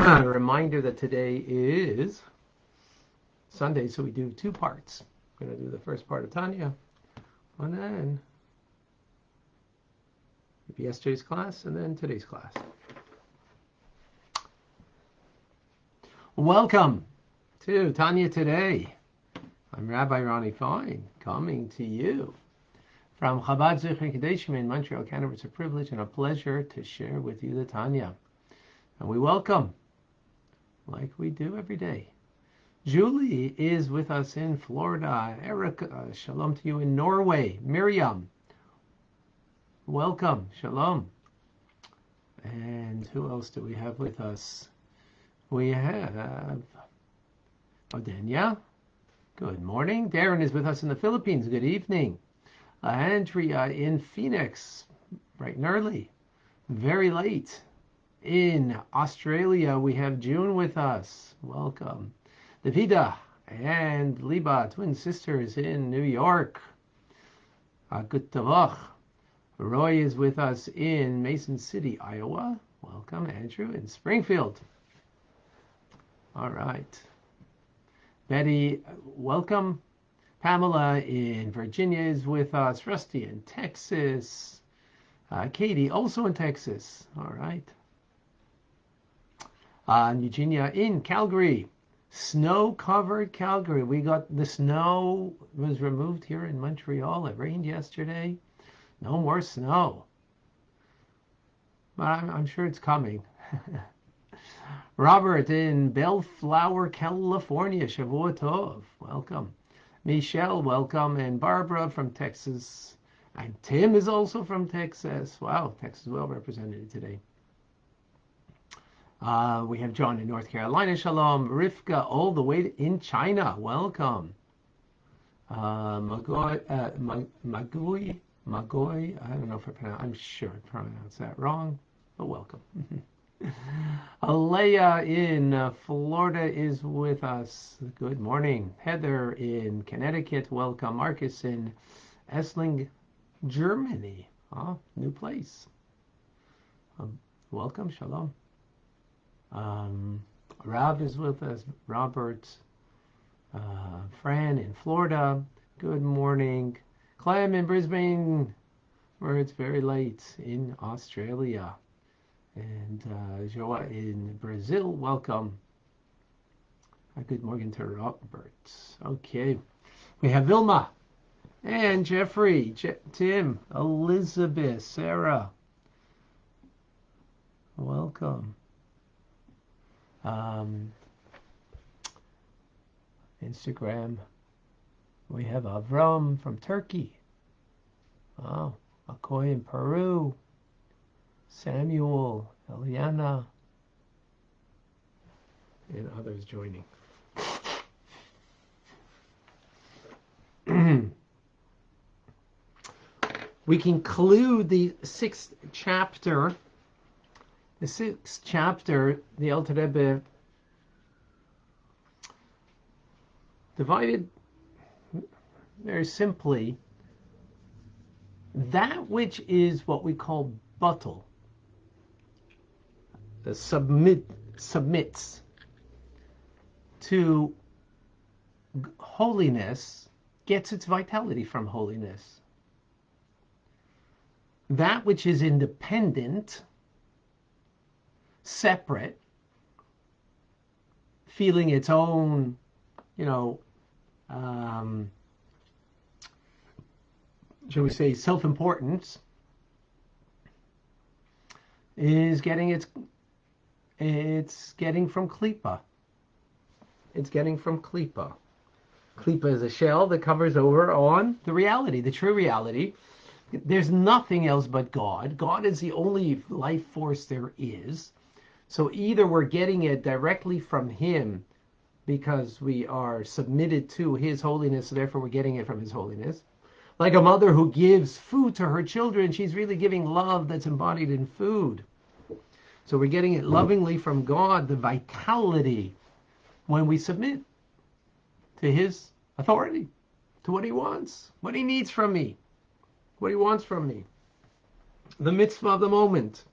A reminder that today is Sunday, so we do two parts. We're going to do the first part of Tanya, and then yesterday's class, and then today's class. Welcome to Tanya Today. I'm Rabbi Ronnie Fine, coming to you from Chabad Zichron Kadeshim in Montreal, Canada. It's a privilege and a pleasure to share with you the Tanya. And we welcome, like we do every day, Julie is with us in Florida. Erica, shalom to you in Norway. Miriam, welcome, shalom. And who else do we have with us? We have Odenya. Good morning. Darren is with us in the Philippines. Good evening. Andrea in Phoenix, bright and early. Very late. In Australia, we have June with us. Welcome. Davida and Liba, twin sisters in New York. Good tavach. Roy is with us in Mason City, Iowa. Welcome, Andrew, in Springfield. All right. Betty, welcome. Pamela in Virginia is with us. Rusty in Texas. Katie, also in Texas. All right. Eugenia in Calgary. Snow-covered Calgary. We got the snow was removed here in Montreal. It rained yesterday. No more snow. But I'm sure it's coming. Robert in Bellflower, California. Shavua Tov. Welcome. Michelle, welcome. And Barbara from Texas. And Tim is also from Texas. Wow, Texas well represented today. We have John in North Carolina. Shalom. Rivka, all the way in China. Welcome. Magoy, I don't know if I'm sure I pronounced that wrong, but welcome. Alea in Florida is with us. Good morning. Heather in Connecticut. Welcome. Marcus in Essling, Germany. New place. Welcome. Shalom. Rob is with us. Robert. Fran in Florida. Good morning. Clem in Brisbane, where it's very late in Australia. And Joa in Brazil, welcome. Good morning to Robert. Okay. We have Vilma and Jeffrey, Tim, Elizabeth, Sarah. Welcome. Instagram. We have Avram from Turkey. McCoy in Peru. Samuel, Eliana, and others joining. We conclude the sixth chapter. The sixth chapter, the Alter Rebbe divided very simply that which is what we call batel, submits to holiness, gets its vitality from holiness. That which is independent, separate, feeling its own, shall we say, self-importance, is getting it's getting from klipa. It's getting from klipa. Klipa is a shell that covers over on the reality, the true reality. There's nothing else but God. God is the only life force there is. So either we're getting it directly from Him because we are submitted to His holiness, so therefore we're getting it from His holiness. Like a mother who gives food to her children, she's really giving love that's embodied in food. So we're getting it lovingly from God, the vitality, when we submit to His authority, to what He wants, what He needs from me, what He wants from me. The mitzvah of the moment.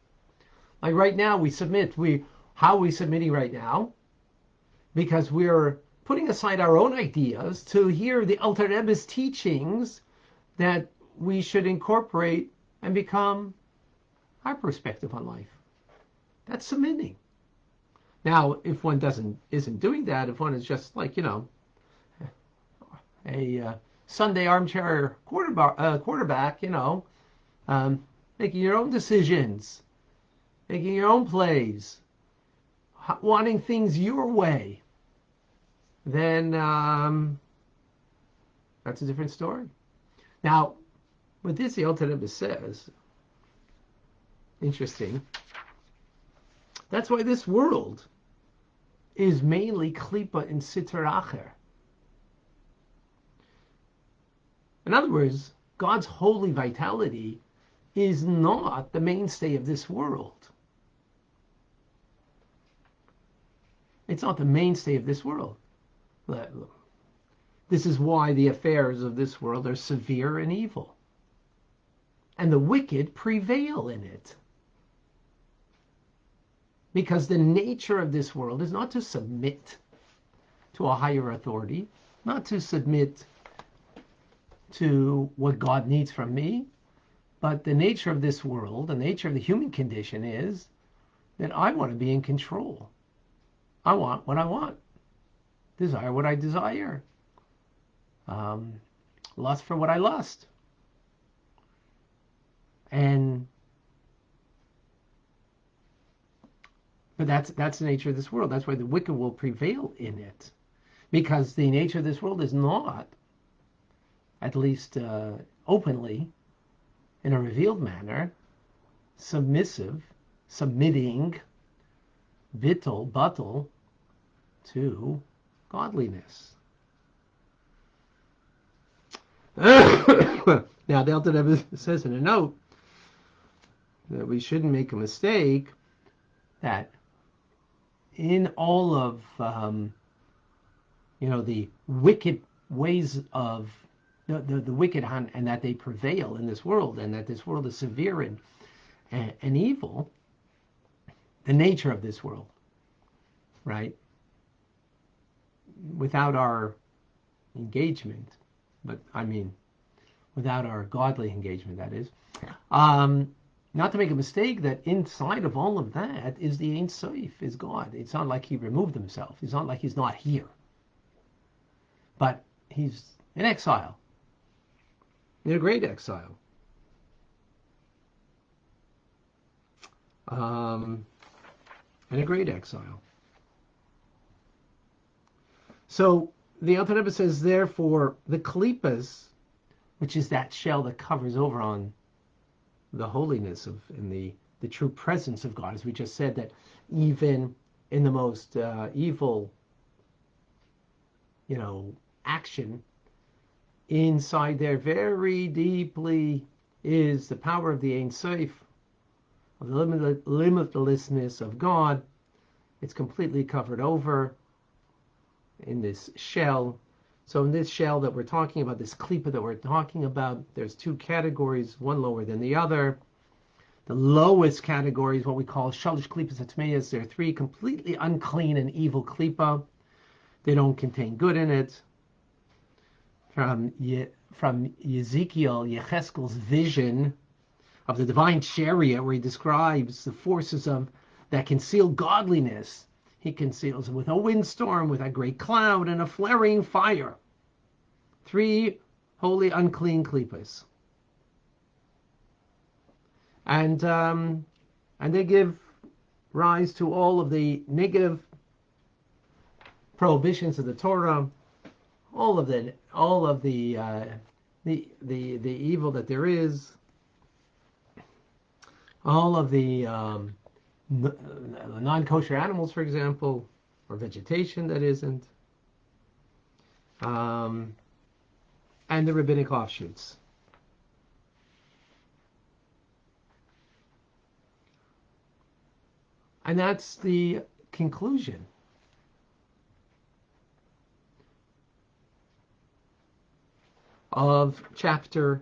Like right now, we submit. How are we submitting right now? Because we're putting aside our own ideas to hear the Alter Rebbe's teachings that we should incorporate and become our perspective on life. That's submitting. Now, if one isn't doing that, if one is just like, a Sunday armchair quarterback, making your own decisions, making your own plays, wanting things your way, then that's a different story. Now, what this the Alter Rebbe says, interesting, that's why this world is mainly klipa and sitra acher. In other words, God's holy vitality is not the mainstay of this world. It's not the mainstay of this world. This is why the affairs of this world are severe and evil. And the wicked prevail in it. Because the nature of this world is not to submit to a higher authority, not to submit to what God needs from me, but the nature of this world, the nature of the human condition is that I want to be in control. I want what I want, desire what I desire, lust for what I lust. But that's the nature of this world. That's why the wicked will prevail in it, because the nature of this world is not, at least openly, in a revealed manner, submitting, batel, to godliness. Now, the Alter Rebbe says in a note that we shouldn't make a mistake that in all of the wicked ways of the wicked and that they prevail in this world, and that this world is severe and evil, the nature of this world, right? Without our engagement, but I mean, without our godly engagement, that is, not to make a mistake that inside of all of that is the Ein Sof, is God. It's not like he removed himself. It's not like he's not here. But he's in exile. In a great exile. In a great exile. So the Alter Rebbe says, therefore, the klipas, which is that shell that covers over on the holiness of and the true presence of God, as we just said, that even in the most evil, action, inside there very deeply is the power of the Ein Sof, of the limitlessness of God. It's completely covered over in this shell. So in this shell that we're talking about, this klipa that we're talking about, there's two categories, one lower than the other. The lowest category is what we call shalish klipas atmeyas. There are three completely unclean and evil klipa. They don't contain good in it. From Yecheskel's vision of the divine chariot, where he describes the forces that conceal godliness, he conceals it with a windstorm, with a great cloud, and a flaring fire. Three holy unclean klipas. And they give rise to all of the negative prohibitions of the Torah, all of the evil that there is, all of the non-kosher animals, for example, or vegetation that isn't, and the rabbinic offshoots. And that's the conclusion of chapter